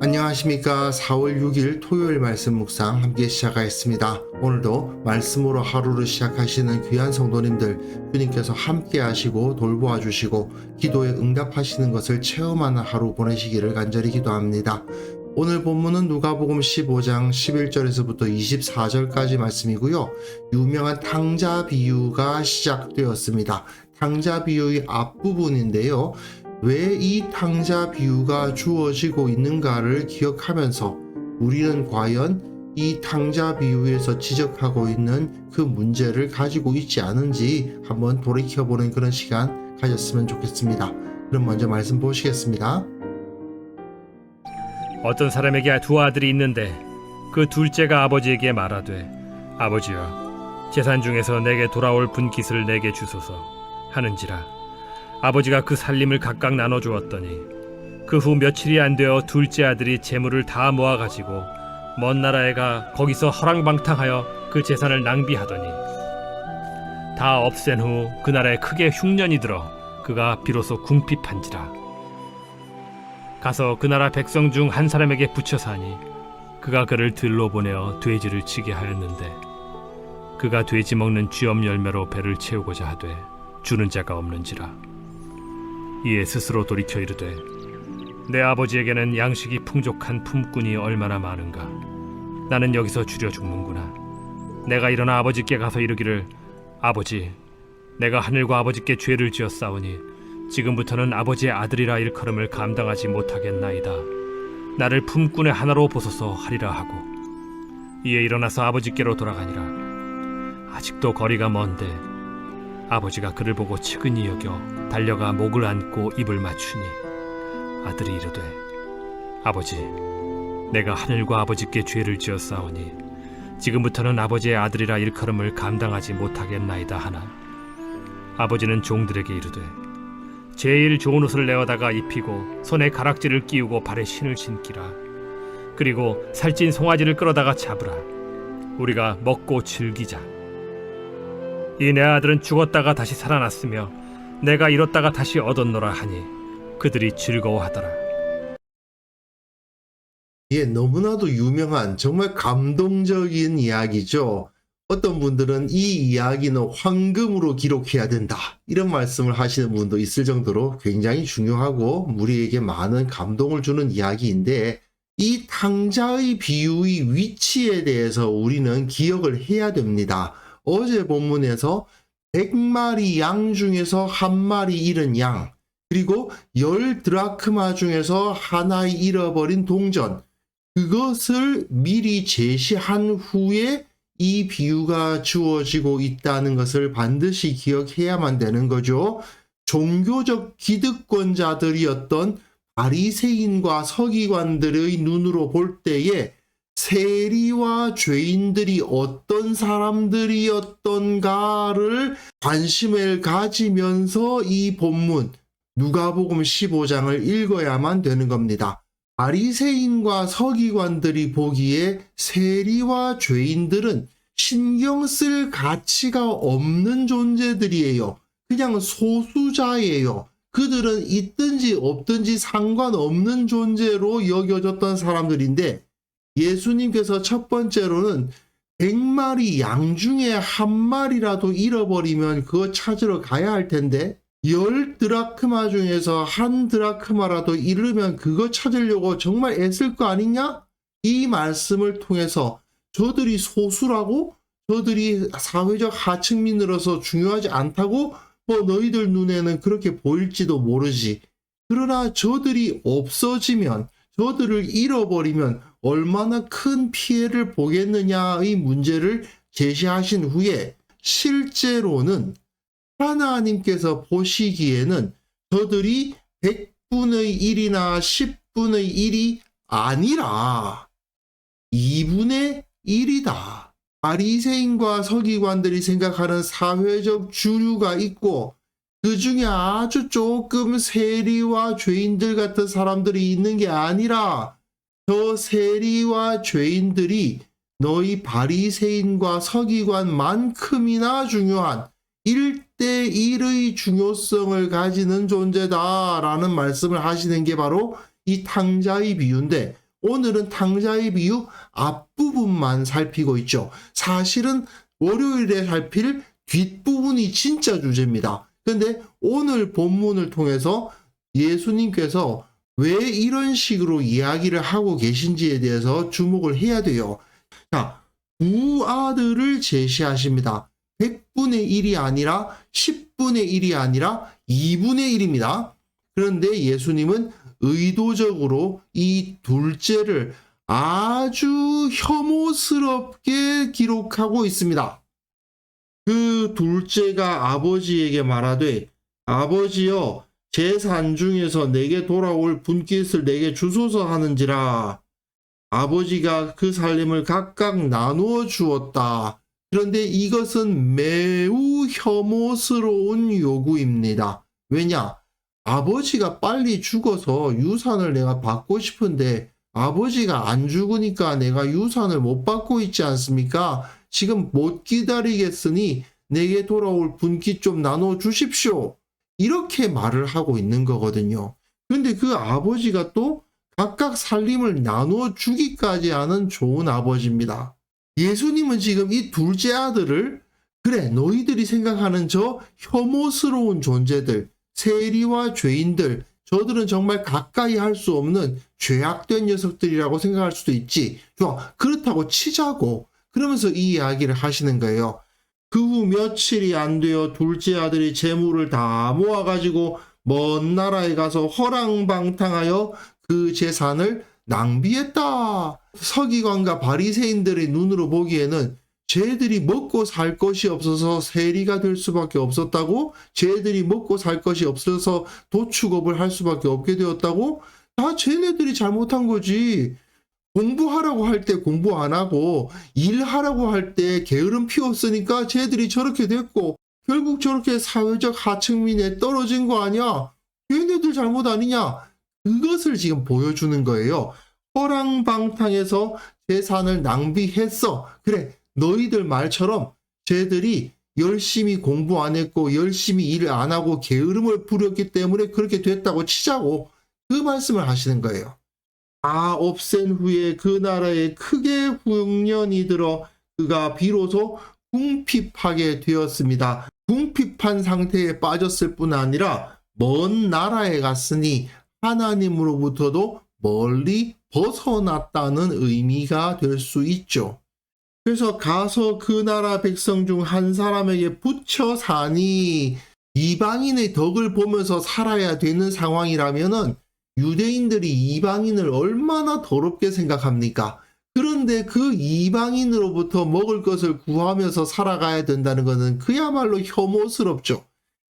안녕하십니까. 4월 6일 토요일 말씀 묵상 함께 시작하겠습니다. 오늘도 말씀으로 하루를 시작하시는 귀한 성도님들, 주님께서 함께 하시고 돌보아 주시고 기도에 응답하시는 것을 체험하는 하루 보내시기를 간절히 기도합니다. 오늘 본문은 누가복음 15장 11절에서부터 24절까지 말씀이고요. 유명한 탕자 비유가 시작되었습니다. 탕자 비유의 앞부분인데요. 왜 이 탕자 비유가 주어지고 있는가를 기억하면서 우리는 과연 이 탕자 비유에서 지적하고 있는 그 문제를 가지고 있지 않은지 한번 돌이켜보는 그런 시간 가졌으면 좋겠습니다. 그럼 먼저 말씀 보시겠습니다. 어떤 사람에게 두 아들이 있는데 그 둘째가 아버지에게 말하되 아버지여 재산 중에서 내게 돌아올 분깃을 내게 주소서 하는지라. 아버지가 그 살림을 각각 나눠주었더니 그 후 며칠이 안 되어 둘째 아들이 재물을 다 모아가지고 먼 나라에 가 거기서 허랑방탕하여 그 재산을 낭비하더니 다 없앤 후 그 나라에 크게 흉년이 들어 그가 비로소 궁핍한지라. 가서 그 나라 백성 중 한 사람에게 붙여 사니 그가 그를 들로 보내어 돼지를 치게 하였는데 그가 돼지 먹는 쥐엄 열매로 배를 채우고자 하되 주는 자가 없는지라. 이에 스스로 돌이켜 이르되 내 아버지에게는 양식이 풍족한 품꾼이 얼마나 많은가. 나는 여기서 줄여 죽는구나. 내가 일어나 아버지께 가서 이르기를 아버지 내가 하늘과 아버지께 죄를 지었사오니 지금부터는 아버지의 아들이라 일컬음을 감당하지 못하겠나이다. 나를 품꾼의 하나로 보소서 하리라 하고 이에 일어나서 아버지께로 돌아가니라. 아직도 거리가 먼데 아버지가 그를 보고 측은히 여겨 달려가 목을 안고 입을 맞추니 아들이 이르되 아버지 내가 하늘과 아버지께 죄를 지었사오니 지금부터는 아버지의 아들이라 일컬음을 감당하지 못하겠나이다 하나 아버지는 종들에게 이르되 제일 좋은 옷을 내어다가 입히고 손에 가락지를 끼우고 발에 신을 신기라. 그리고 살찐 송아지를 끌어다가 잡으라. 우리가 먹고 즐기자. 이 내 아들은 죽었다가 다시 살아났으며 내가 잃었다가 다시 얻었노라 하니 그들이 즐거워하더라. 예, 너무나도 유명한 정말 감동적인 이야기죠. 어떤 분들은 이 이야기는 황금으로 기록해야 된다, 이런 말씀을 하시는 분도 있을 정도로 굉장히 중요하고 우리에게 많은 감동을 주는 이야기인데, 이 탕자의 비유의 위치에 대해서 우리는 기억을 해야 됩니다. 어제 본문에서 100마리 양 중에서 한 마리 잃은 양, 그리고 10드라크마 중에서 하나의 잃어버린 동전, 그것을 미리 제시한 후에 이 비유가 주어지고 있다는 것을 반드시 기억해야만 되는 거죠. 종교적 기득권자들이었던 바리새인과 서기관들의 눈으로 볼 때에 세리와 죄인들이 어떤 사람들이었던가를 관심을 가지면서 이 본문 누가복음 15장을 읽어야만 되는 겁니다. 바리새인과 서기관들이 보기에 세리와 죄인들은 신경 쓸 가치가 없는 존재들이에요. 그냥 소수자예요. 그들은 있든지 없든지 상관없는 존재로 여겨졌던 사람들인데, 예수님께서 첫 번째로는 100마리 양 중에 한 마리라도 잃어버리면 그거 찾으러 가야 할 텐데 10드라크마 중에서 한 드라크마라도 잃으면 그거 찾으려고 정말 애쓸 거 아니냐? 이 말씀을 통해서 저들이 소수라고? 저들이 사회적 하층민으로서 중요하지 않다고? 뭐 너희들 눈에는 그렇게 보일지도 모르지. 그러나 저들이 없어지면, 저들을 잃어버리면 얼마나 큰 피해를 보겠느냐의 문제를 제시하신 후에, 실제로는 하나님께서 보시기에는 저들이 100분의 1이나 10분의 1이 아니라 2분의 1이다. 바리새인과 서기관들이 생각하는 사회적 주류가 있고 그 중에 아주 조금 세리와 죄인들 같은 사람들이 있는 게 아니라 저 세리와 죄인들이 너희 바리새인과 서기관만큼이나 중요한 1대1의 중요성을 가지는 존재다라는 말씀을 하시는 게 바로 이 탕자의 비유인데, 오늘은 탕자의 비유 앞부분만 살피고 있죠. 사실은 월요일에 살필 뒷부분이 진짜 주제입니다. 근데 오늘 본문을 통해서 예수님께서 왜 이런 식으로 이야기를 하고 계신지에 대해서 주목을 해야 돼요. 자, 두 아들을 제시하십니다. 100분의 1이 아니라 10분의 1이 아니라 2분의 1입니다. 그런데 예수님은 의도적으로 이 둘째를 아주 혐오스럽게 기록하고 있습니다. 그 둘째가 아버지에게 말하되 아버지여 재산 중에서 내게 돌아올 분깃을 내게 주소서 하는지라. 아버지가 그 살림을 각각 나누어 주었다. 그런데 이것은 매우 혐오스러운 요구입니다. 왜냐? 아버지가 빨리 죽어서 유산을 내가 받고 싶은데 아버지가 안 죽으니까 내가 유산을 못 받고 있지 않습니까? 지금 못 기다리겠으니 내게 돌아올 분깃 좀 나눠 주십시오. 이렇게 말을 하고 있는 거거든요. 근데 그 아버지가 또 각각 살림을 나누어 주기까지 하는 좋은 아버지입니다. 예수님은 지금 이 둘째 아들을 그래 너희들이 생각하는 저 혐오스러운 존재들, 세리와 죄인들, 저들은 정말 가까이 할 수 없는 죄악된 녀석들이라고 생각할 수도 있지. 좋아, 그렇다고 치자고. 그러면서 이 이야기를 하시는 거예요. 그 후 며칠이 안 되어 둘째 아들이 재물을 다 모아가지고 먼 나라에 가서 허랑방탕하여 그 재산을 낭비했다. 서기관과 바리새인들의 눈으로 보기에는 쟤들이 먹고 살 것이 없어서 세리가 될 수밖에 없었다고, 쟤들이 먹고 살 것이 없어서 도축업을 할 수밖에 없게 되었다고, 다 쟤네들이 잘못한 거지. 공부하라고 할 때 공부 안 하고 일하라고 할 때 게으름 피웠으니까 쟤들이 저렇게 됐고 결국 저렇게 사회적 하층민에 떨어진 거 아니야? 쟤네들 잘못 아니냐? 그것을 지금 보여주는 거예요. 허랑방탕해서 재산을 낭비했어. 그래, 너희들 말처럼 쟤들이 열심히 공부 안 했고 열심히 일을 안 하고 게으름을 부렸기 때문에 그렇게 됐다고 치자고 그 말씀을 하시는 거예요. 다 없앤 후에 그 나라에 크게 흉년이 들어 그가 비로소 궁핍하게 되었습니다. 궁핍한 상태에 빠졌을 뿐 아니라 먼 나라에 갔으니 하나님으로부터도 멀리 벗어났다는 의미가 될 수 있죠. 그래서 가서 그 나라 백성 중 한 사람에게 붙여 사니 이방인의 덕을 보면서 살아야 되는 상황이라면은 유대인들이 이방인을 얼마나 더럽게 생각합니까? 그런데 그 이방인으로부터 먹을 것을 구하면서 살아가야 된다는 것은 그야말로 혐오스럽죠.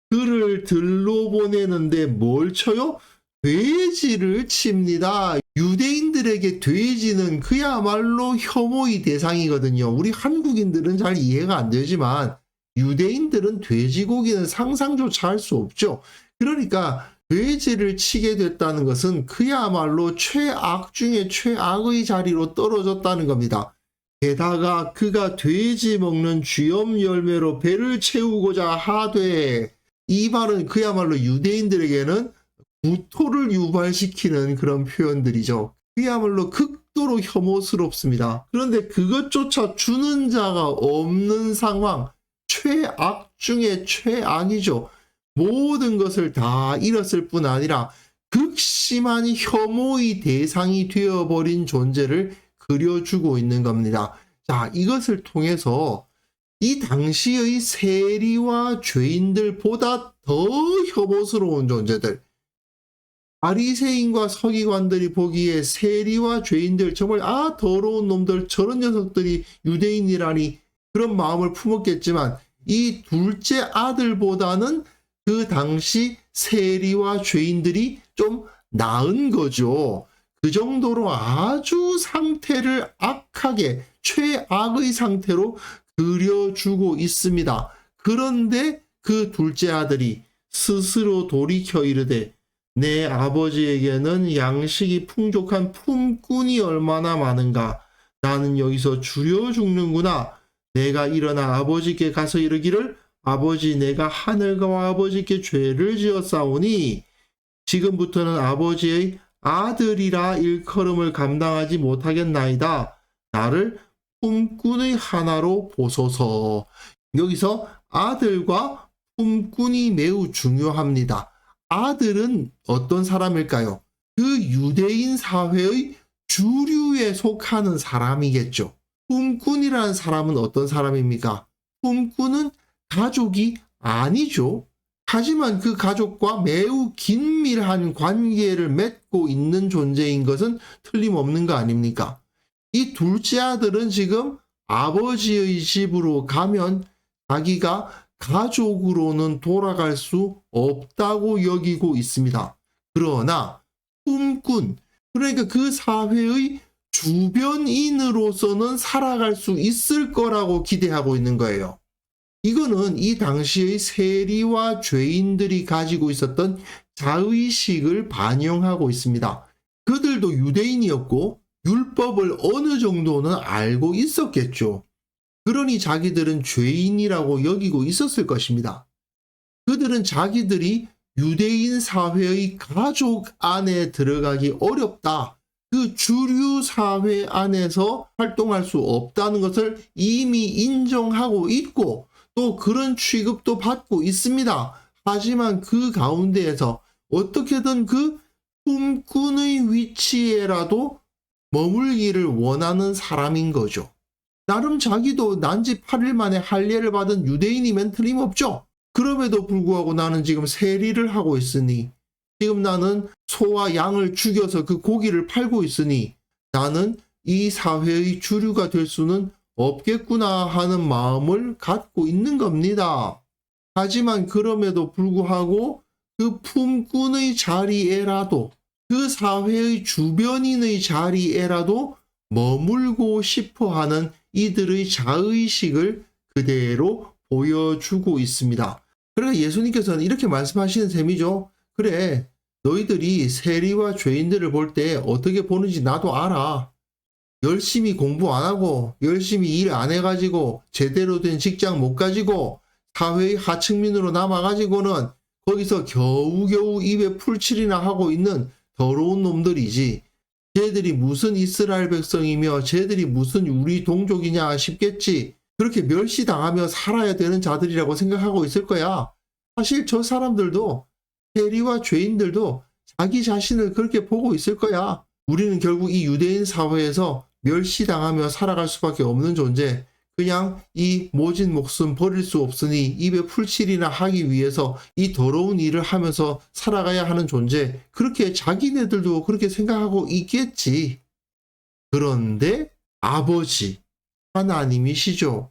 그를 들로 보내는데 뭘 쳐요? 돼지를 칩니다. 유대인들에게 돼지는 그야말로 혐오의 대상이거든요. 우리 한국인들은 잘 이해가 안 되지만 유대인들은 돼지고기는 상상조차 할 수 없죠. 그러니까 돼지를 치게 됐다는 것은 그야말로 최악 중에 최악의 자리로 떨어졌다는 겁니다. 게다가 그가 돼지 먹는 쥐염 열매로 배를 채우고자 하되, 이 말은 그야말로 유대인들에게는 구토를 유발시키는 그런 표현들이죠. 그야말로 극도로 혐오스럽습니다. 그런데 그것조차 주는 자가 없는 상황, 최악 중에 최악이죠. 모든 것을 다 잃었을 뿐 아니라 극심한 혐오의 대상이 되어버린 존재를 그려주고 있는 겁니다. 자, 이것을 통해서 이 당시의 세리와 죄인들보다 더 혐오스러운 존재들, 바리새인과 서기관들이 보기에 세리와 죄인들, 정말 더러운 놈들, 저런 녀석들이 유대인이라니 그런 마음을 품었겠지만 이 둘째 아들보다는 그 당시 세리와 죄인들이 좀 나은 거죠. 그 정도로 아주 상태를 악하게 최악의 상태로 그려주고 있습니다. 그런데 그 둘째 아들이 스스로 돌이켜 이르되 내 아버지에게는 양식이 풍족한 품꾼이 얼마나 많은가. 나는 여기서 주려 죽는구나. 내가 일어나 아버지께 가서 이르기를 아버지, 내가 하늘과 아버지께 죄를 지었사오니 지금부터는 아버지의 아들이라 일컬음을 감당하지 못하겠나이다. 나를 품꾼의 하나로 보소서. 여기서 아들과 품꾼이 매우 중요합니다. 아들은 어떤 사람일까요? 그 유대인 사회의 주류에 속하는 사람이겠죠. 품꾼이라는 사람은 어떤 사람입니까? 품꾼은 가족이 아니죠. 하지만 그 가족과 매우 긴밀한 관계를 맺고 있는 존재인 것은 틀림없는 거 아닙니까? 이 둘째 아들은 지금 아버지의 집으로 가면 자기가 가족으로는 돌아갈 수 없다고 여기고 있습니다. 그러나 품꾼, 그러니까 그 사회의 주변인으로서는 살아갈 수 있을 거라고 기대하고 있는 거예요. 이거는 이 당시의 세리와 죄인들이 가지고 있었던 자의식을 반영하고 있습니다. 그들도 유대인이었고 율법을 어느 정도는 알고 있었겠죠. 그러니 자기들은 죄인이라고 여기고 있었을 것입니다. 그들은 자기들이 유대인 사회의 가족 안에 들어가기 어렵다. 그 주류 사회 안에서 활동할 수 없다는 것을 이미 인정하고 있고 또 그런 취급도 받고 있습니다. 하지만 그 가운데에서 어떻게든 그 품꾼의 위치에라도 머물기를 원하는 사람인 거죠. 나름 자기도 난지 8일 만에 할례를 받은 유대인이면 틀림없죠. 그럼에도 불구하고 나는 지금 세리를 하고 있으니, 지금 나는 소와 양을 죽여서 그 고기를 팔고 있으니 나는 이 사회의 주류가 될 수는 없겠구나 하는 마음을 갖고 있는 겁니다. 하지만 그럼에도 불구하고 그 품꾼의 자리에라도, 그 사회의 주변인의 자리에라도 머물고 싶어 하는 이들의 자의식을 그대로 보여주고 있습니다. 그러니까 예수님께서는 이렇게 말씀하시는 셈이죠. 그래, 너희들이 세리와 죄인들을 볼 때 어떻게 보는지 나도 알아. 열심히 공부 안 하고 열심히 일 안 해가지고 제대로 된 직장 못 가지고 사회의 하층민으로 남아가지고는 거기서 겨우겨우 입에 풀칠이나 하고 있는 더러운 놈들이지. 쟤들이 무슨 이스라엘 백성이며 쟤들이 무슨 우리 동족이냐 싶겠지. 그렇게 멸시당하며 살아야 되는 자들이라고 생각하고 있을 거야. 사실 저 사람들도, 세리와 죄인들도 자기 자신을 그렇게 보고 있을 거야. 우리는 결국 이 유대인 사회에서 멸시당하며 살아갈 수밖에 없는 존재, 그냥 이 모진 목숨 버릴 수 없으니 입에 풀칠이나 하기 위해서 이 더러운 일을 하면서 살아가야 하는 존재, 그렇게 자기네들도 그렇게 생각하고 있겠지. 그런데 아버지, 하나님이시죠.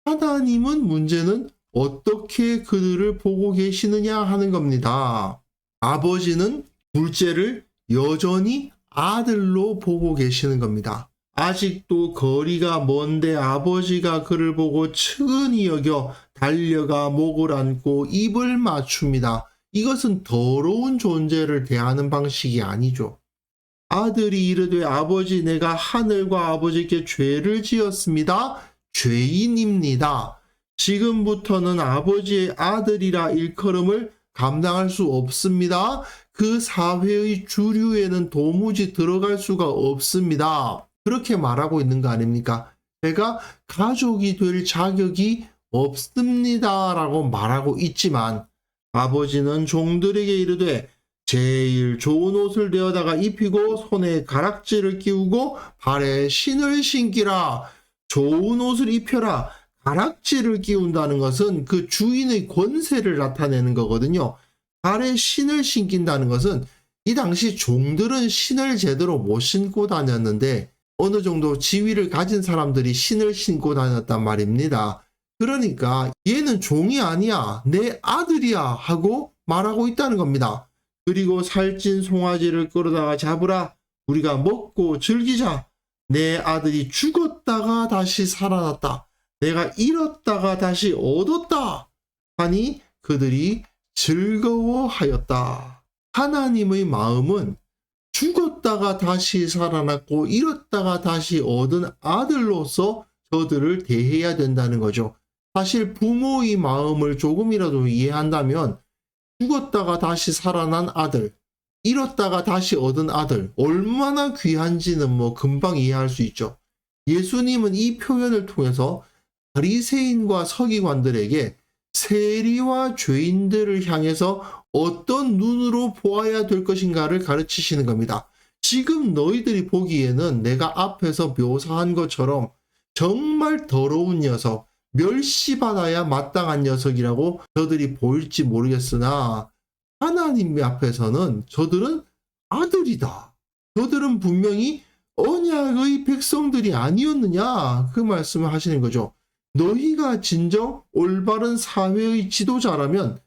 하나님은 문제는 어떻게 그들을 보고 계시느냐 하는 겁니다. 아버지는 둘째를 여전히 아들로 보고 계시는 겁니다. 아직도 거리가 먼데 아버지가 그를 보고 측은히 여겨 달려가 목을 안고 입을 맞춥니다. 이것은 더러운 존재를 대하는 방식이 아니죠. 아들이 이르되 아버지, 내가 하늘과 아버지께 죄를 지었습니다. 죄인입니다. 지금부터는 아버지의 아들이라 일컬음을 감당할 수 없습니다. 그 사회의 주류에는 도무지 들어갈 수가 없습니다. 그렇게 말하고 있는 거 아닙니까? 제가 가족이 될 자격이 없습니다 라고 말하고 있지만 아버지는 종들에게 이르되 제일 좋은 옷을 내어다가 입히고 손에 가락지를 끼우고 발에 신을 신기라. 좋은 옷을 입혀라. 가락지를 끼운다는 것은 그 주인의 권세를 나타내는 거거든요. 발에 신을 신긴다는 것은 이 당시 종들은 신을 제대로 못 신고 다녔는데 어느 정도 지위를 가진 사람들이 신을 신고 다녔단 말입니다. 그러니까 얘는 종이 아니야, 내 아들이야 하고 말하고 있다는 겁니다. 그리고 살찐 송아지를 끌어다가 잡으라. 우리가 먹고 즐기자. 내 아들이 죽었다가 다시 살아났다. 내가 잃었다가 다시 얻었다. 하니 그들이 즐거워하였다. 하나님의 마음은 죽었다가 다시 살아났고 잃었다가 다시 얻은 아들로서 저들을 대해야 된다는 거죠. 사실 부모의 마음을 조금이라도 이해한다면 죽었다가 다시 살아난 아들, 잃었다가 다시 얻은 아들, 얼마나 귀한지는 금방 이해할 수 있죠. 예수님은 이 표현을 통해서 바리새인과 서기관들에게 세리와 죄인들을 향해서 어떤 눈으로 보아야 될 것인가를 가르치시는 겁니다. 지금 너희들이 보기에는 내가 앞에서 묘사한 것처럼 정말 더러운 녀석, 멸시받아야 마땅한 녀석이라고 저들이 보일지 모르겠으나 하나님 앞에서는 저들은 아들이다. 저들은 분명히 언약의 백성들이 아니었느냐, 그 말씀을 하시는 거죠. 너희가 진정 올바른 사회의 지도자라면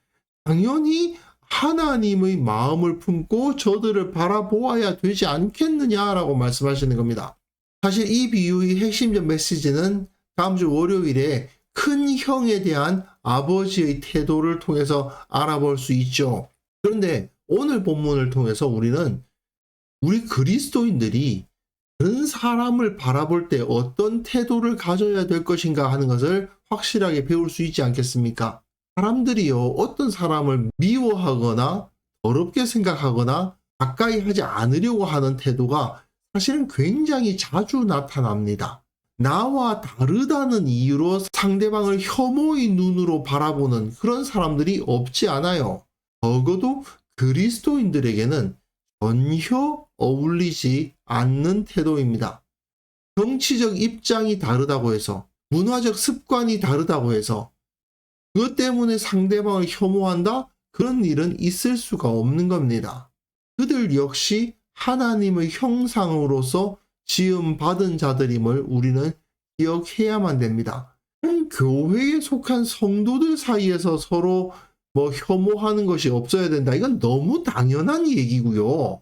당연히 하나님의 마음을 품고 저들을 바라보아야 되지 않겠느냐라고 말씀하시는 겁니다. 사실 이 비유의 핵심적 메시지는 다음 주 월요일에 큰 형에 대한 아버지의 태도를 통해서 알아볼 수 있죠. 그런데 오늘 본문을 통해서 우리는 우리 그리스도인들이 다른 사람을 바라볼 때 어떤 태도를 가져야 될 것인가 하는 것을 확실하게 배울 수 있지 않겠습니까? 사람들이요, 어떤 사람을 미워하거나 더럽게 생각하거나 가까이 하지 않으려고 하는 태도가 사실은 굉장히 자주 나타납니다. 나와 다르다는 이유로 상대방을 혐오의 눈으로 바라보는 그런 사람들이 없지 않아요. 적어도 그리스도인들에게는 전혀 어울리지 않는 태도입니다. 정치적 입장이 다르다고 해서, 문화적 습관이 다르다고 해서 그것 때문에 상대방을 혐오한다? 그런 일은 있을 수가 없는 겁니다. 그들 역시 하나님의 형상으로서 지음받은 자들임을 우리는 기억해야만 됩니다. 한 교회에 속한 성도들 사이에서 서로 혐오하는 것이 없어야 된다. 이건 너무 당연한 얘기고요.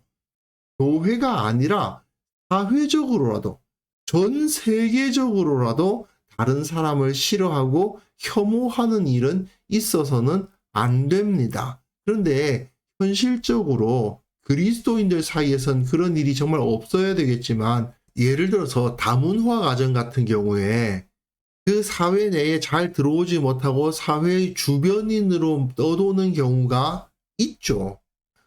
교회가 아니라 사회적으로라도, 전 세계적으로라도 다른 사람을 싫어하고 혐오하는 일은 있어서는 안 됩니다. 그런데 현실적으로 그리스도인들 사이에선 그런 일이 정말 없어야 되겠지만, 예를 들어서 다문화 가정 같은 경우에 그 사회 내에 잘 들어오지 못하고 사회의 주변인으로 떠도는 경우가 있죠.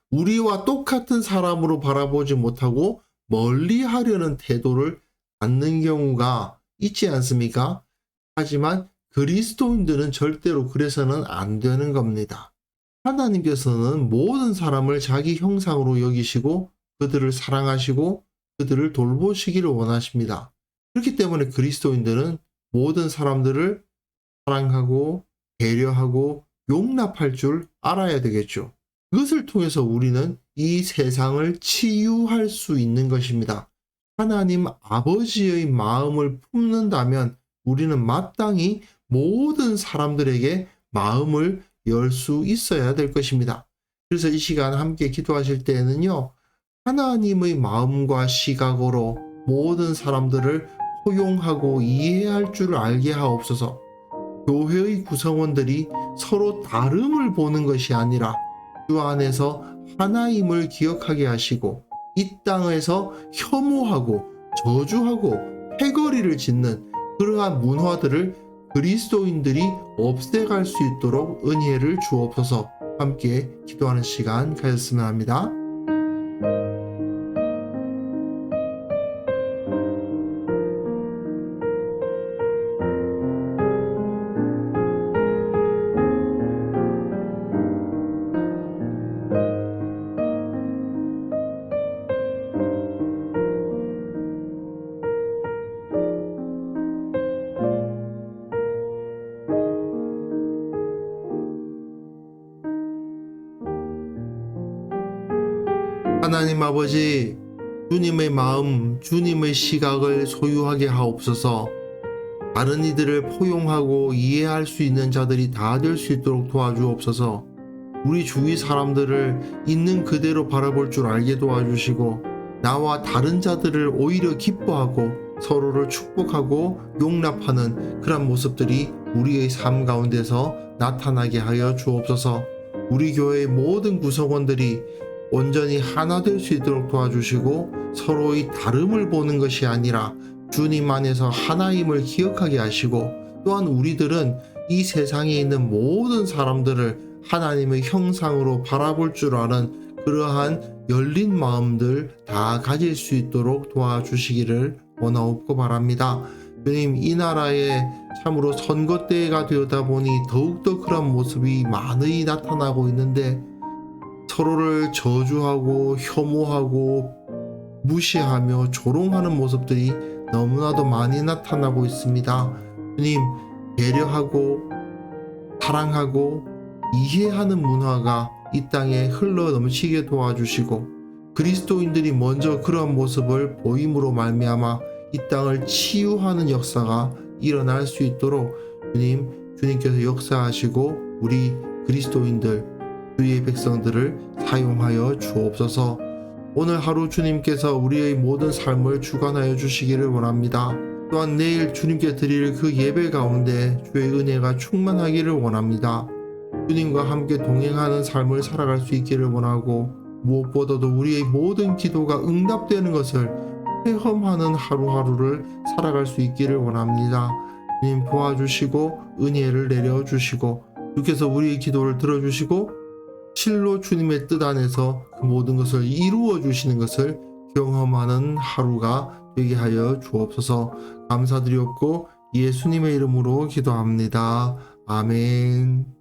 우리와 똑같은 사람으로 바라보지 못하고 멀리 하려는 태도를 갖는 경우가 있지 않습니까? 하지만 그리스도인들은 절대로 그래서는 안 되는 겁니다. 하나님께서는 모든 사람을 자기 형상으로 여기시고 그들을 사랑하시고 그들을 돌보시기를 원하십니다. 그렇기 때문에 그리스도인들은 모든 사람들을 사랑하고 배려하고 용납할 줄 알아야 되겠죠. 그것을 통해서 우리는 이 세상을 치유할 수 있는 것입니다. 하나님 아버지의 마음을 품는다면 우리는 마땅히 모든 사람들에게 마음을 열 수 있어야 될 것입니다. 그래서 이 시간 함께 기도하실 때에는요, 하나님의 마음과 시각으로 모든 사람들을 포용하고 이해할 줄 알게 하옵소서. 교회의 구성원들이 서로 다름을 보는 것이 아니라 주 안에서 하나임을 기억하게 하시고, 이 땅에서 혐오하고 저주하고 패거리를 짓는 그러한 문화들을 그리스도인들이 없애갈 수 있도록 은혜를 주옵소서. 함께 기도하는 시간 가졌으면 합니다. 하나님 아버지, 주님의 마음, 주님의 시각을 소유하게 하옵소서. 다른 이들을 포용하고 이해할 수 있는 자들이 다 될 수 있도록 도와주옵소서. 우리 주위 사람들을 있는 그대로 바라볼 줄 알게 도와주시고, 나와 다른 자들을 오히려 기뻐하고 서로를 축복하고 용납하는 그런 모습들이 우리의 삶 가운데서 나타나게 하여 주옵소서. 우리 교회의 모든 구성원들이 온전히 하나 될 수 있도록 도와주시고, 서로의 다름을 보는 것이 아니라 주님 안에서 하나임을 기억하게 하시고, 또한 우리들은 이 세상에 있는 모든 사람들을 하나님의 형상으로 바라볼 줄 아는 그러한 열린 마음들 다 가질 수 있도록 도와주시기를 원하옵고 바랍니다. 주님, 이 나라에 참으로 선거 때가 되었다 보니 더욱더 그런 모습이 많이 나타나고 있는데 서로를 저주하고 혐오하고 무시하며 조롱하는 모습들이 너무나도 많이 나타나고 있습니다. 주님, 배려하고 사랑하고 이해하는 문화가 이 땅에 흘러 넘치게 도와주시고 그리스도인들이 먼저 그런 모습을 보임으로 말미암아 이 땅을 치유하는 역사가 일어날 수 있도록 주님께서 역사하시고 우리 그리스도인들, 주의 백성들을 사용하여 주옵소서. 오늘 하루 주님께서 우리의 모든 삶을 주관하여 주시기를 원합니다. 또한 내일 주님께 드릴 그 예배 가운데 주의 은혜가 충만하기를 원합니다. 주님과 함께 동행하는 삶을 살아갈 수 있기를 원하고 무엇보다도 우리의 모든 기도가 응답되는 것을 체험하는 하루하루를 살아갈 수 있기를 원합니다. 주님 도와주시고 은혜를 내려주시고 주께서 우리의 기도를 들어주시고 실로 주님의 뜻 안에서 그 모든 것을 이루어 주시는 것을 경험하는 하루가 되게 하여 주옵소서. 감사드리옵고 예수님의 이름으로 기도합니다. 아멘.